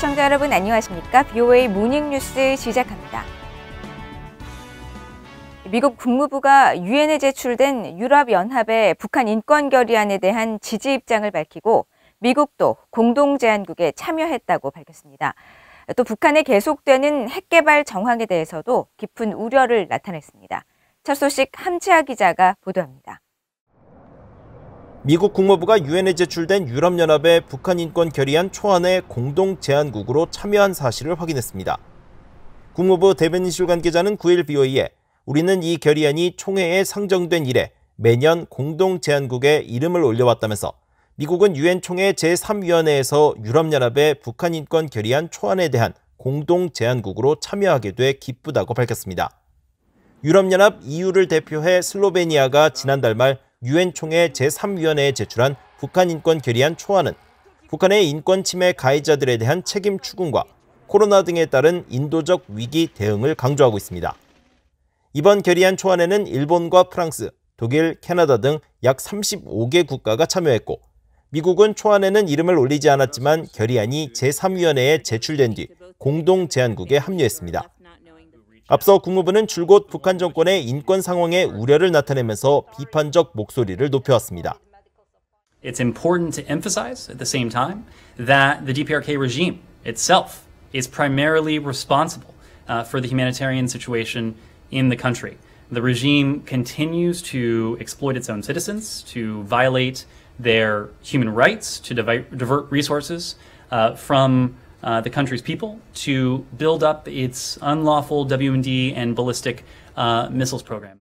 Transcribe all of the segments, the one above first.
시청자 여러분 안녕하십니까? BOA 모닝뉴스 시작합니다. 미국 국무부가 유엔에 제출된 유럽연합의 북한 인권 결의안에 대한 지지 입장을 밝히고 미국도 공동제안국에 참여했다고 밝혔습니다. 또 북한의 계속되는 핵개발 정황에 대해서도 깊은 우려를 나타냈습니다. 첫 소식 함지아 기자가 보도합니다. 미국 국무부가 유엔에 제출된 유럽연합의 북한 인권 결의안 초안의 공동제안국으로 참여한 사실을 확인했습니다. 국무부 대변인실 관계자는 9일 BOA에 우리는 이 결의안이 총회에 상정된 이래 매년 공동제안국에 이름을 올려왔다면서 미국은 유엔 총회 제3위원회에서 유럽연합의 북한 인권 결의안 초안에 대한 공동제안국으로 참여하게 돼 기쁘다고 밝혔습니다. 유럽연합 EU를 대표해 슬로베니아가 지난달 말 유엔 총회 제3위원회에 제출한 북한 인권 결의안 초안은 북한의 인권 침해 가해자들에 대한 책임 추궁과 코로나 등에 따른 인도적 위기 대응을 강조하고 있습니다. 이번 결의안 초안에는 일본과 프랑스, 독일, 캐나다 등 약 35개 국가가 참여했고 미국은 초안에는 이름을 올리지 않았지만 결의안이 제3위원회에 제출된 뒤 공동제안국에 합류했습니다. 앞서 국무부는 줄곧 북한 정권의 인권 상황에 우려를 나타내면서 비판적 목소리를 높여왔습니다. It's important to emphasize at the same time that the DPRK regime itself is primarily responsible for the humanitarian situation in the country. The regime continues to exploit its own citizens, to violate their human rights, to divert resources from the country's people, to build up its unlawful WMD and ballistic missiles program.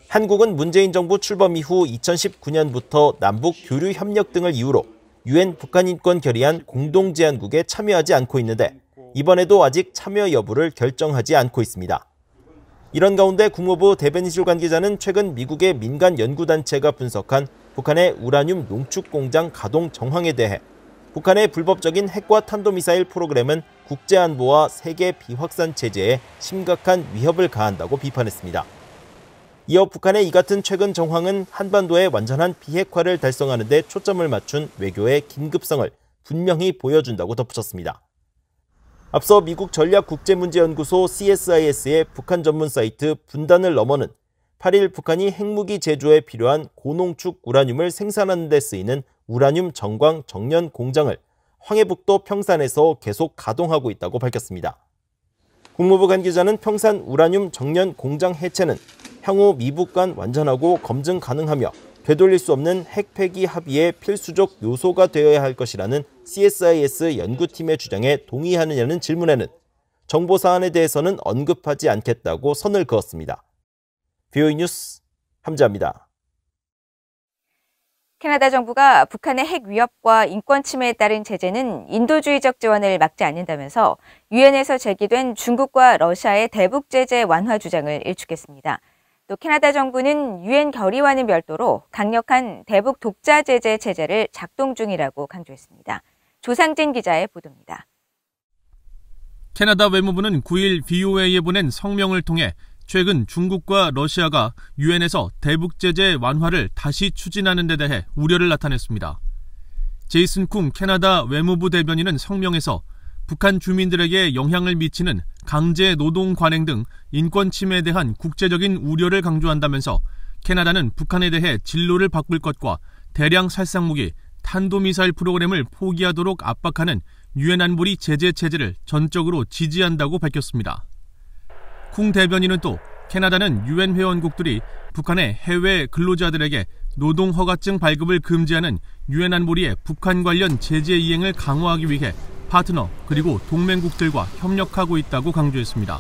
한국은 문재인 정부 출범 이후 2019년부터 남북 교류 협력 등을 이유로 유엔 북한 인권 결의안 공동제안국에 참여하지 않고 있는데 이번에도 아직 참여 여부를 결정하지 않고 있습니다. 이런 가운데 국무부 대변인실 관계자는 최근 미국의 민간 연구단체가 분석한 북한의 우라늄 농축 공장 가동 정황에 대해 북한의 불법적인 핵과 탄도미사일 프로그램은 국제안보와 세계 비확산 체제에 심각한 위협을 가한다고 비판했습니다. 이어 북한의 이 같은 최근 정황은 한반도의 완전한 비핵화를 달성하는 데 초점을 맞춘 외교의 긴급성을 분명히 보여준다고 덧붙였습니다. 앞서 미국 전략국제문제연구소 CSIS의 북한 전문 사이트 분단을 넘어는 8일 북한이 핵무기 제조에 필요한 고농축 우라늄을 생산하는 데 쓰이는 우라늄 정광 정년 공장을 황해북도 평산에서 계속 가동하고 있다고 밝혔습니다. 국무부 관계자는 평산 우라늄 정년 공장 해체는 향후 미북 간 완전하고 검증 가능하며 되돌릴 수 없는 핵 폐기 합의의 필수적 요소가 되어야 할 것이라는 CSIS 연구팀의 주장에 동의하느냐는 질문에는 정보 사안에 대해서는 언급하지 않겠다고 선을 그었습니다. BOA 뉴스 함지아입니다. 캐나다 정부가 북한의 핵 위협과 인권 침해에 따른 제재는 인도주의적 지원을 막지 않는다면서 유엔에서 제기된 중국과 러시아의 대북 제재 완화 주장을 일축했습니다. 또 캐나다 정부는 유엔 결의와는 별도로 강력한 대북 독자 제재 체제를 작동 중이라고 강조했습니다. 조상진 기자의 보도입니다. 캐나다 외무부는 9일 BOA에 보낸 성명을 통해 최근 중국과 러시아가 유엔에서 대북 제재 완화를 다시 추진하는 데 대해 우려를 나타냈습니다. 제이슨 쿵 캐나다 외무부 대변인은 성명에서 북한 주민들에게 영향을 미치는 강제 노동 관행 등 인권 침해에 대한 국제적인 우려를 강조한다면서 캐나다는 북한에 대해 진로를 바꿀 것과 대량 살상무기, 탄도미사일 프로그램을 포기하도록 압박하는 유엔 안보리 제재 체제를 전적으로 지지한다고 밝혔습니다. 쿵 대변인은 또 캐나다는 유엔 회원국들이 북한의 해외 근로자들에게 노동 허가증 발급을 금지하는 유엔 안보리의 북한 관련 제재 이행을 강화하기 위해 파트너 그리고 동맹국들과 협력하고 있다고 강조했습니다.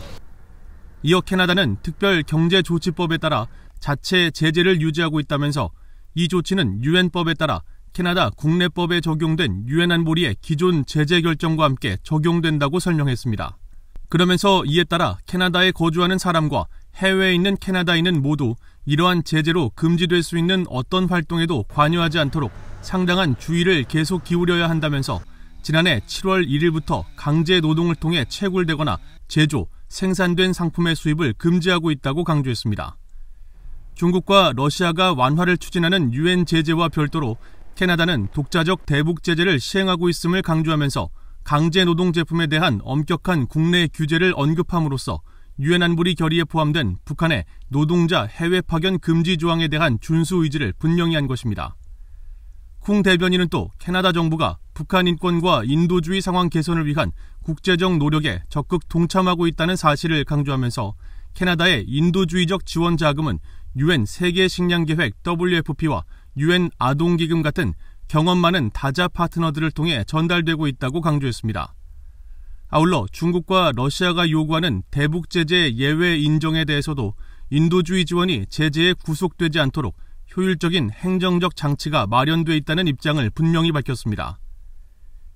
이어 캐나다는 특별 경제조치법에 따라 자체 제재를 유지하고 있다면서 이 조치는 유엔법에 따라 캐나다 국내법에 적용된 유엔 안보리의 기존 제재 결정과 함께 적용된다고 설명했습니다. 그러면서 이에 따라 캐나다에 거주하는 사람과 해외에 있는 캐나다인은 모두 이러한 제재로 금지될 수 있는 어떤 활동에도 관여하지 않도록 상당한 주의를 계속 기울여야 한다면서 지난해 7월 1일부터 강제 노동을 통해 채굴되거나 제조, 생산된 상품의 수입을 금지하고 있다고 강조했습니다. 중국과 러시아가 완화를 추진하는 유엔 제재와 별도로 캐나다는 독자적 대북 제재를 시행하고 있음을 강조하면서 강제 노동 제품에 대한 엄격한 국내 규제를 언급함으로써 유엔 안보리 결의에 포함된 북한의 노동자 해외 파견 금지 조항에 대한 준수 의지를 분명히 한 것입니다. 쿵 대변인은 또 캐나다 정부가 북한 인권과 인도주의 상황 개선을 위한 국제적 노력에 적극 동참하고 있다는 사실을 강조하면서 캐나다의 인도주의적 지원 자금은 유엔 세계식량계획 WFP와 유엔 아동기금 같은 경험 많은 다자 파트너들을 통해 전달되고 있다고 강조했습니다. 아울러 중국과 러시아가 요구하는 대북 제재 예외 인정에 대해서도 인도주의 지원이 제재에 구속되지 않도록 효율적인 행정적 장치가 마련돼 있다는 입장을 분명히 밝혔습니다.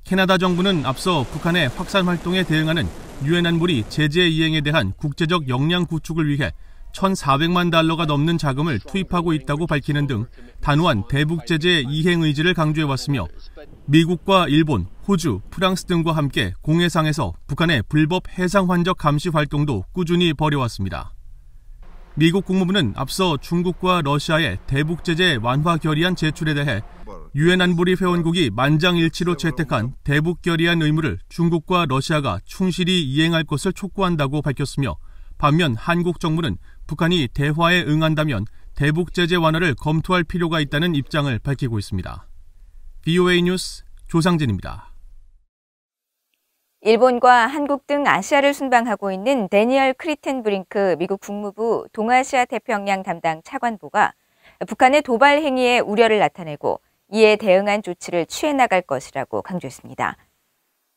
캐나다 정부는 앞서 북한의 확산 활동에 대응하는 유엔 안보리 제재 이행에 대한 국제적 역량 구축을 위해 1,400만 달러가 넘는 자금을 투입하고 있다고 밝히는 등 단호한 대북 제재 이행 의지를 강조해왔으며 미국과 일본, 호주, 프랑스 등과 함께 공해상에서 북한의 불법 해상 환적 감시 활동도 꾸준히 벌여왔습니다. 미국 국무부는 앞서 중국과 러시아의 대북 제재 완화 결의안 제출에 대해 유엔 안보리 회원국이 만장일치로 채택한 대북 결의안 의무를 중국과 러시아가 충실히 이행할 것을 촉구한다고 밝혔으며 반면 한국 정부는 북한이 대화에 응한다면 대북 제재 완화를 검토할 필요가 있다는 입장을 밝히고 있습니다. VOA 뉴스 조상진입니다. 일본과 한국 등 아시아를 순방하고 있는 데니얼 크리텐브링크 미국 국무부 동아시아 태평양 담당 차관보가 북한의 도발 행위에 우려를 나타내고 이에 대응한 조치를 취해 나갈 것이라고 강조했습니다.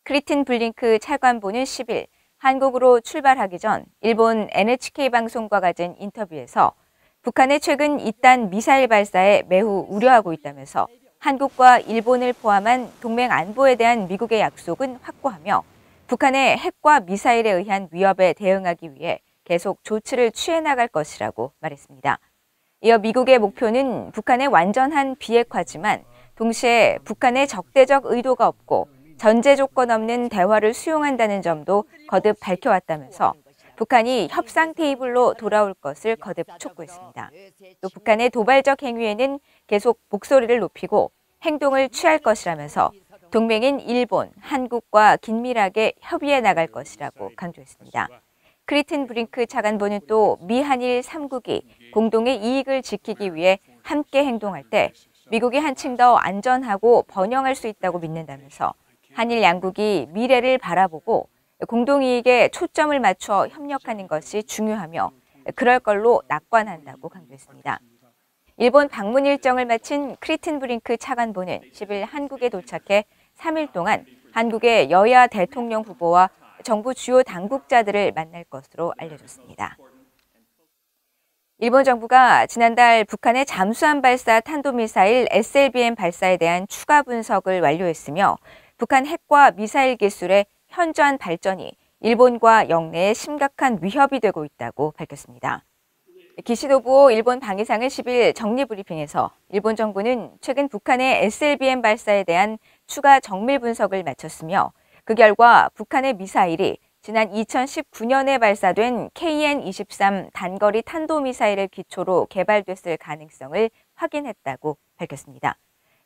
크리텐브링크 차관보는 10일 한국으로 출발하기 전 일본 NHK 방송과 가진 인터뷰에서 북한의 최근 잇단 미사일 발사에 매우 우려하고 있다면서 한국과 일본을 포함한 동맹 안보에 대한 미국의 약속은 확고하며 북한의 핵과 미사일에 의한 위협에 대응하기 위해 계속 조치를 취해 나갈 것이라고 말했습니다. 이어 미국의 목표는 북한의 완전한 비핵화지만 동시에 북한의 적대적 의도가 없고 전제 조건 없는 대화를 수용한다는 점도 거듭 밝혀왔다면서 북한이 협상 테이블로 돌아올 것을 거듭 촉구했습니다. 또 북한의 도발적 행위에는 계속 목소리를 높이고 행동을 취할 것이라면서 동맹인 일본, 한국과 긴밀하게 협의해 나갈 것이라고 강조했습니다. 크리텐브링크 차관보는 또 미한일 3국이 공동의 이익을 지키기 위해 함께 행동할 때 미국이 한층 더 안전하고 번영할 수 있다고 믿는다면서 한일 양국이 미래를 바라보고 공동이익에 초점을 맞춰 협력하는 것이 중요하며 그럴 걸로 낙관한다고 강조했습니다. 일본 방문 일정을 마친 크리텐브링크 차관보는 10일 한국에 도착해 3일 동안 한국의 여야 대통령 후보와 정부 주요 당국자들을 만날 것으로 알려졌습니다. 일본 정부가 지난달 북한의 잠수함 발사 탄도미사일 SLBM 발사에 대한 추가 분석을 완료했으며 북한 핵과 미사일 기술의 현저한 발전이 일본과 영내에 심각한 위협이 되고 있다고 밝혔습니다. 기시노부오 일본 방위상은 10일 정리브리핑에서 일본 정부는 최근 북한의 SLBM 발사에 대한 추가 정밀 분석을 마쳤으며 그 결과 북한의 미사일이 지난 2019년에 발사된 KN-23 단거리 탄도미사일을 기초로 개발됐을 가능성을 확인했다고 밝혔습니다.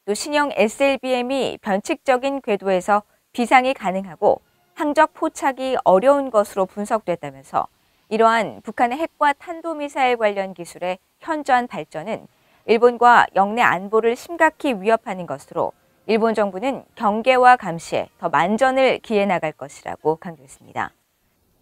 또 신형 SLBM이 변칙적인 궤도에서 비상이 가능하고 항적 포착이 어려운 것으로 분석됐다면서 이러한 북한의 핵과 탄도미사일 관련 기술의 현저한 발전은 일본과 영내 안보를 심각히 위협하는 것으로 일본 정부는 경계와 감시에 더 만전을 기해 나갈 것이라고 강조했습니다.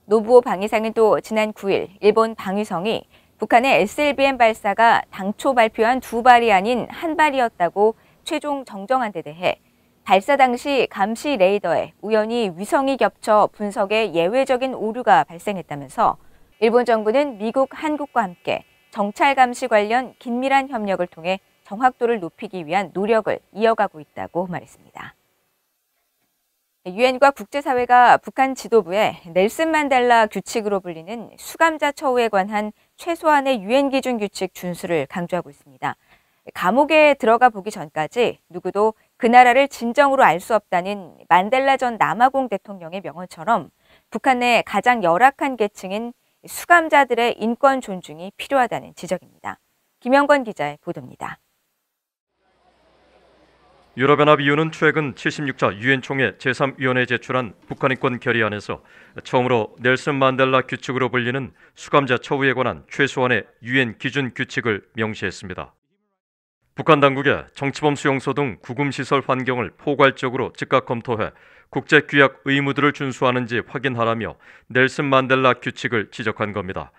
노부오 방위상은 또 지난 9일 일본 방위성이 북한의 SLBM 발사가 당초 발표한 2발이 아닌 1발이었다고 최종 정정한 데 대해 발사 당시 감시 레이더에 우연히 위성이 겹쳐 분석에 예외적인 오류가 발생했다면서 일본 정부는 미국, 한국과 함께 정찰 감시 관련 긴밀한 협력을 통해 정확도를 높이기 위한 노력을 이어가고 있다고 말했습니다. 유엔과 국제사회가 북한 지도부에 넬슨 만델라 규칙으로 불리는 수감자 처우에 관한 최소한의 유엔 기준 규칙 준수를 강조하고 있습니다. 감옥에 들어가 보기 전까지 누구도 그 나라를 진정으로 알 수 없다는 만델라 전 남아공 대통령의 명언처럼 북한 내 가장 열악한 계층인 수감자들의 인권 존중이 필요하다는 지적입니다. 김영권 기자의 보도입니다. 유럽연합-EU는 최근 76차 유엔 총회 제3위원회에 제출한 북한 인권 결의안에서 처음으로 넬슨 만델라 규칙으로 불리는 수감자 처우에 관한 최소한의 유엔 기준 규칙을 명시했습니다. 북한 당국의 정치범 수용소 등 구금시설 환경을 포괄적으로 즉각 검토해 국제규약 의무들을 준수하는지 확인하라며 넬슨 만델라 규칙을 지적한 겁니다.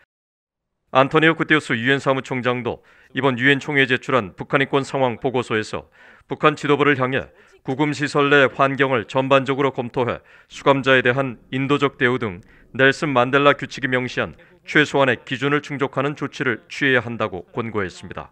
안토니오 구테우스 유엔 사무총장도 이번 유엔 총회에 제출한 북한 인권 상황 보고서에서 북한 지도부를 향해 구금시설 내 환경을 전반적으로 검토해 수감자에 대한 인도적 대우 등 넬슨 만델라 규칙이 명시한 최소한의 기준을 충족하는 조치를 취해야 한다고 권고했습니다.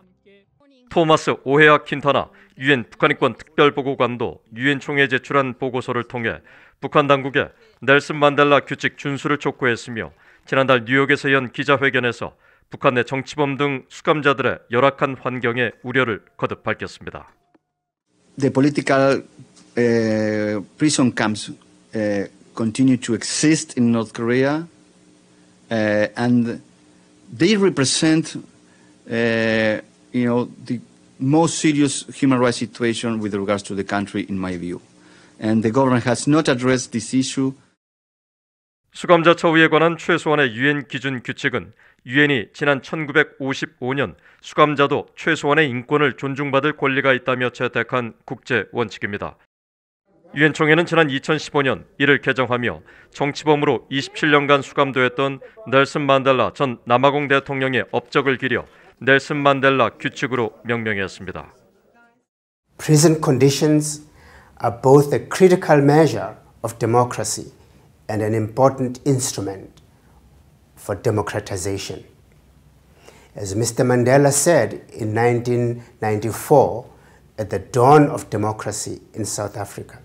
토마스 오헤아 킨타나 유엔 북한 인권 특별보고관도 유엔 총회에 제출한 보고서를 통해 북한 당국에 넬슨 만델라 규칙 준수를 촉구했으며 지난달 뉴욕에서 연 기자회견에서 북한 내 정치범 등 수감자들의 열악한 환경에 우려를 거듭 밝혔습니다. The political prison camps continue to exist in North Korea, and they represent, the most serious human rights situation with regards to the country, in my view. And the government has not addressed this issue. 수감자 처우에 관한 최소한의 유엔 기준 규칙은 유엔이 지난 1955년 수감자도 최소한의 인권을 존중받을 권리가 있다며 채택한 국제 원칙입니다. 유엔 총회는 지난 2015년 이를 개정하며 정치범으로 27년간 수감되었던 넬슨 만델라 전 남아공 대통령의 업적을 기려 넬슨 만델라 규칙으로 명명했습니다. Prison conditions are both a critical measure of democracy and an important instrument for democratization. As Mr. Mandela said in 1994, at the dawn of democracy in South Africa,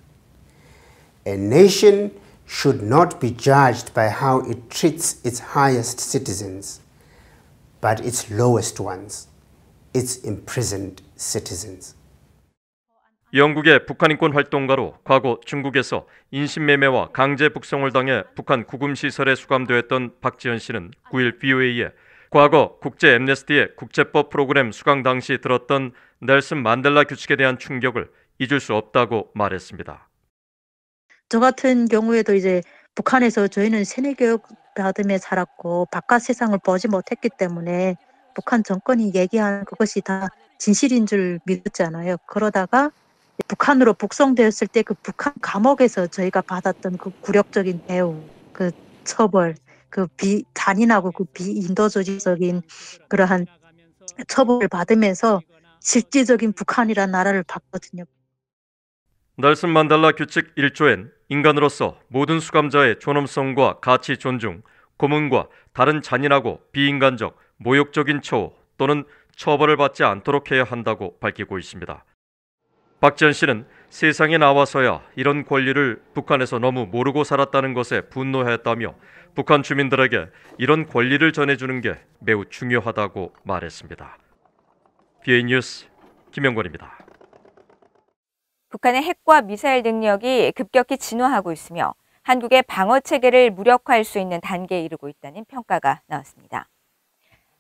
a nation should not be judged by how it treats its highest citizens, but its lowest ones, its imprisoned citizens. 영국의 북한 인권 활동가로 과거 중국에서 인신매매와 강제 북송을 당해 북한 구금시설에 수감되었던 박지현 씨는 9일 VOA에 과거 국제 앰네스티의 국제법 프로그램 수강 당시 들었던 넬슨 만델라 규칙에 대한 충격을 잊을 수 없다고 말했습니다. 저 같은 경우에도 이제 북한에서 저희는 세뇌교육 받으며 살았고 바깥 세상을 보지 못했기 때문에 북한 정권이 얘기한 그것이 다 진실인 줄 믿었잖아요. 그러다가 북한으로 북송되었을 때 그 북한 감옥에서 저희가 받았던 그 굴욕적인 대우, 그 처벌, 그 잔인하고 그 비인도주의적인 그러한 처벌을 받으면서 실질적인 북한이라는 나라를 봤거든요. 넬슨 만델라 규칙 1조엔 인간으로서 모든 수감자의 존엄성과 가치 존중, 고문과 다른 잔인하고 비인간적, 모욕적인 처우 또는 처벌을 받지 않도록 해야 한다고 밝히고 있습니다. 박지현 씨는 세상에 나와서야 이런 권리를 북한에서 너무 모르고 살았다는 것에 분노했다며 북한 주민들에게 이런 권리를 전해주는 게 매우 중요하다고 말했습니다. BA 뉴스 김영권입니다. 북한의 핵과 미사일 능력이 급격히 진화하고 있으며 한국의 방어 체계를 무력화할 수 있는 단계에 이르고 있다는 평가가 나왔습니다.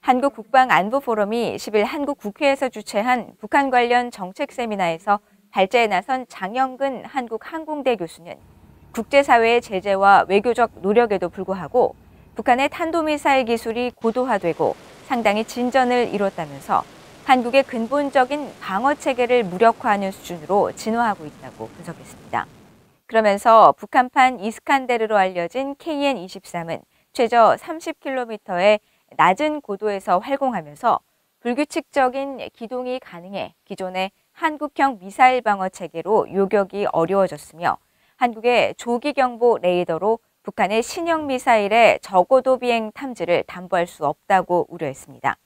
한국국방안보포럼이 10일 한국 국회에서 주최한 북한 관련 정책 세미나에서 발제에 나선 장영근 한국항공대 교수는 국제사회의 제재와 외교적 노력에도 불구하고 북한의 탄도미사일 기술이 고도화되고 상당히 진전을 이뤘다면서 한국의 근본적인 방어체계를 무력화하는 수준으로 진화하고 있다고 분석했습니다. 그러면서 북한판 이스칸데르로 알려진 KN-23은 최저 30km의 낮은 고도에서 활공하면서 불규칙적인 기동이 가능해 기존의 한국형 미사일 방어 체계로 요격이 어려워졌으며 한국의 조기경보 레이더로 북한의 신형 미사일의 저고도 비행 탐지를 담보할 수 없다고 우려했습니다.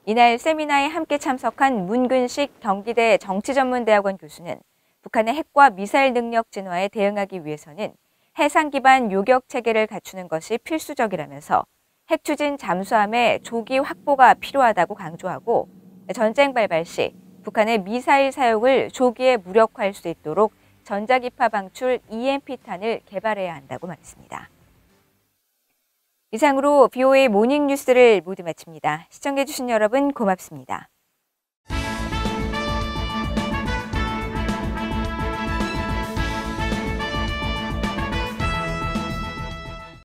이날 세미나에 함께 참석한 문근식 경기대 정치전문대학원 교수는 북한의 핵과 미사일 능력 진화에 대응하기 위해서는 해상 기반 요격 체계를 갖추는 것이 필수적이라면서 핵 추진 잠수함의 조기 확보가 필요하다고 강조하고 전쟁 발발 시 북한의 미사일 사용을 조기에 무력화할 수 있도록 전자기파 방출 EMP탄을 개발해야 한다고 말했습니다. 이상으로 BOA 모닝뉴스를 모두 마칩니다. 시청해주신 여러분 고맙습니다.